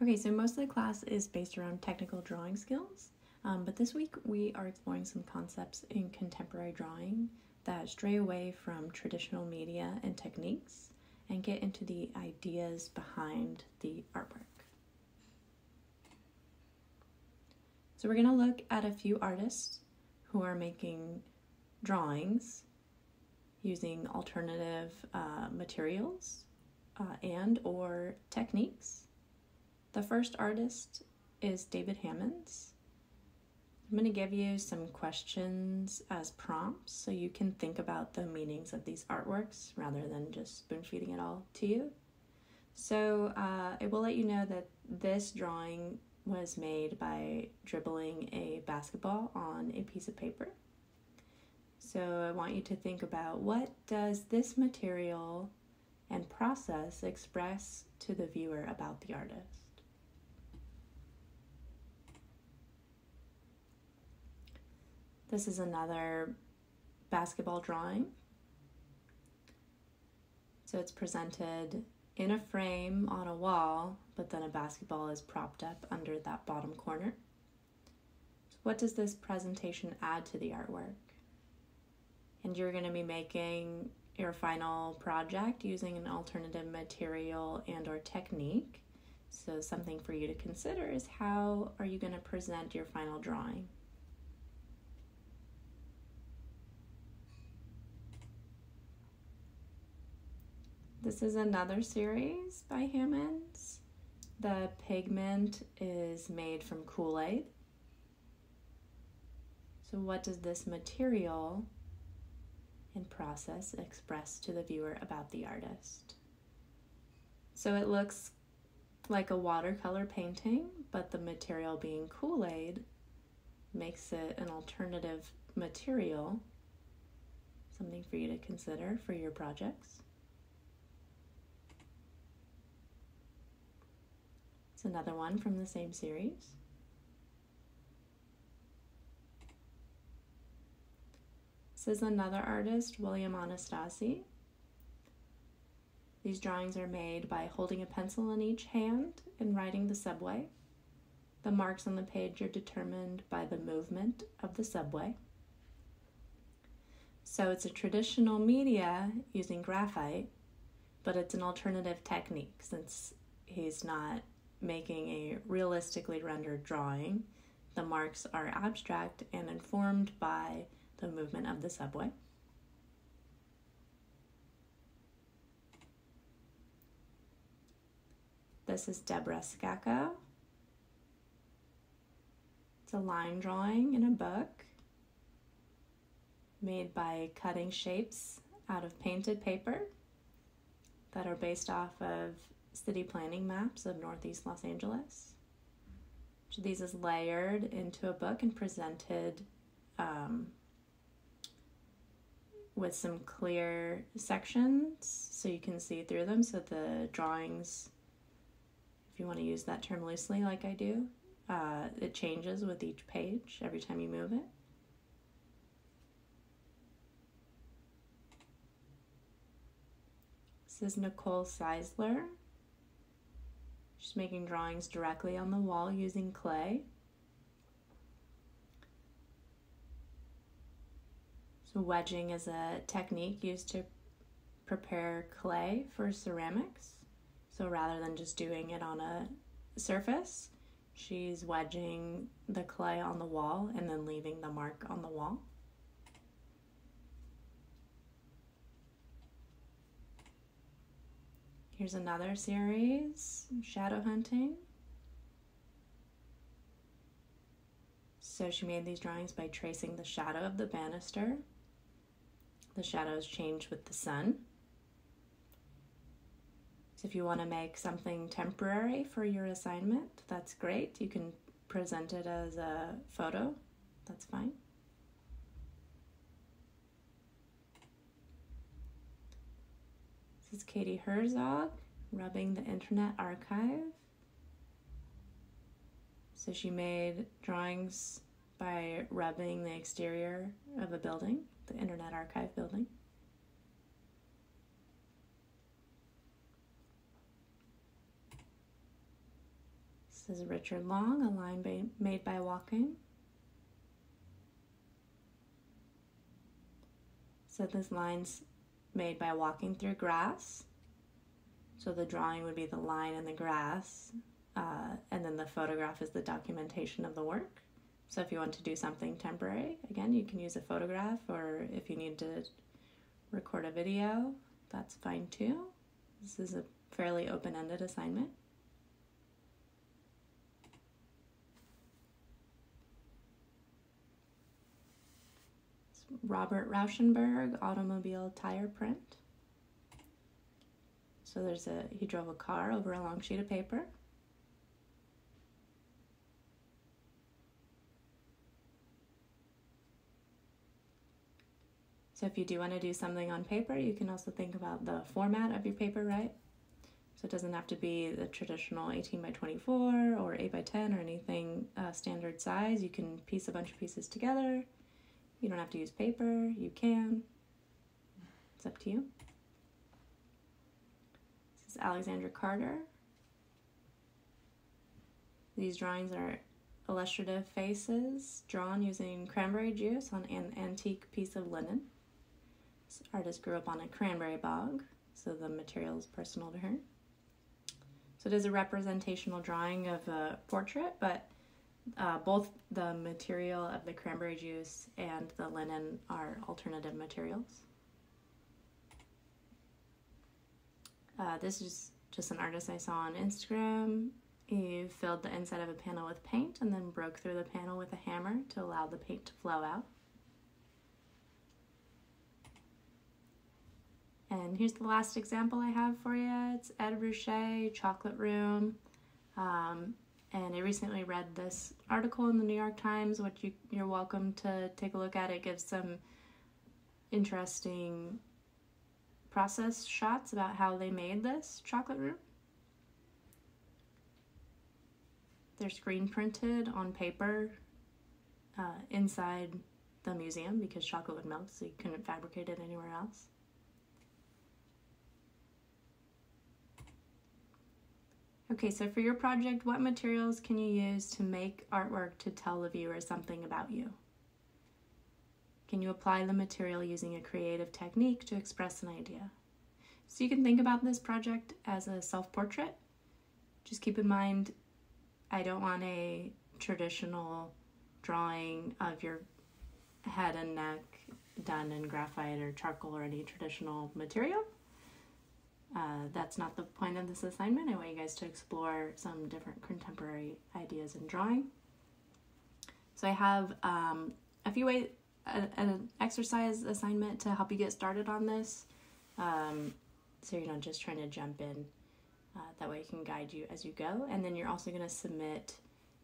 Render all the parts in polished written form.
Okay, so most of the class is based around technical drawing skills, but this week we are exploring some concepts in contemporary drawing that stray away from traditional media and techniques and get into the ideas behind the artwork. So we're going to look at a few artists who are making drawings using alternative materials and or techniques. The first artist is David Hammons. I'm going to give you some questions as prompts so you can think about the meanings of these artworks rather than just spoon feeding it all to you. So it will let you know that this drawing was made by dribbling a basketball on a piece of paper. So I want you to think about, what does this material and process express to the viewer about the artist? This is another basketball drawing. So it's presented in a frame on a wall, but then a basketball is propped up under that bottom corner. So what does this presentation add to the artwork? And you're going to be making your final project using an alternative material and or technique. So something for you to consider is, how are you going to present your final drawing? This is another series by Hammons. The pigment is made from Kool-Aid. So what does this material and process express to the viewer about the artist? So it looks like a watercolor painting, but the material being Kool-Aid makes it an alternative material. Something for you to consider for your projects. It's another one from the same series. This is another artist, William Anastasi. These drawings are made by holding a pencil in each hand and riding the subway. The marks on the page are determined by the movement of the subway. So it's a traditional media using graphite, but it's an alternative technique since he's not making a realistically rendered drawing. The marks are abstract and informed by the movement of the subway. This is Deborah Scacco. It's a line drawing in a book made by cutting shapes out of painted paper that are based off of city planning maps of Northeast Los Angeles. Each of these is layered into a book and presented with some clear sections so you can see through them. So the drawings, if you want to use that term loosely like I do, it changes with each page every time you move it. This is Nicole Seisler. She's making drawings directly on the wall using clay. So wedging is a technique used to prepare clay for ceramics. So rather than just doing it on a surface, she's wedging the clay on the wall and then leaving the mark on the wall. Here's another series, shadow hunting. So she made these drawings by tracing the shadow of the banister. The shadows change with the sun. So if you want to make something temporary for your assignment, that's great. You can present it as a photo, that's fine. This is Katie Herzog, rubbing the Internet Archive. So she made drawings by rubbing the exterior of a building, the Internet Archive building. This is Richard Long, a line made by walking. So this line's made by walking through grass. So the drawing would be the line in the grass, and then the photograph is the documentation of the work. So if you want to do something temporary, again, you can use a photograph, or if you need to record a video, that's fine too. This is a fairly open-ended assignment. It's Robert Rauschenberg, automobile tire print. So he drove a car over a long sheet of paper. So if you do want to do something on paper, you can also think about the format of your paper, right? So it doesn't have to be the traditional 18 by 24 or 8 by 10 or anything standard size. You can piece a bunch of pieces together. You don't have to use paper. You can. It's up to you. This is Alexandra Carter. These drawings are illustrative faces drawn using cranberry juice on an antique piece of linen. This artist grew up on a cranberry bog, so the material is personal to her. So it is a representational drawing of a portrait, but both the material of the cranberry juice and the linen are alternative materials. This is just an artist I saw on Instagram. He filled the inside of a panel with paint and then broke through the panel with a hammer to allow the paint to flow out. And here's the last example I have for you. It's Ed Ruscha, Chocolate Room. And I recently read this article in the New York Times, which you're welcome to take a look at. It gives some interesting process shots about how they made this chocolate room. They're screen printed on paper inside the museum because chocolate would melt, so you couldn't fabricate it anywhere else. Okay, so for your project, what materials can you use to make artwork to tell the viewer something about you? Can you apply the material using a creative technique to express an idea? So you can think about this project as a self-portrait. Just keep in mind, I don't want a traditional drawing of your head and neck done in graphite or charcoal or any traditional material. That's not the point of this assignment. I want you guys to explore some different contemporary ideas in drawing. So I have a few ways, an exercise assignment to help you get started on this. So you're not just trying to jump in. That way it can guide you as you go. And then you're also going to submit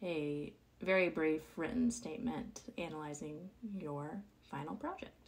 a very brief written statement analyzing your final project.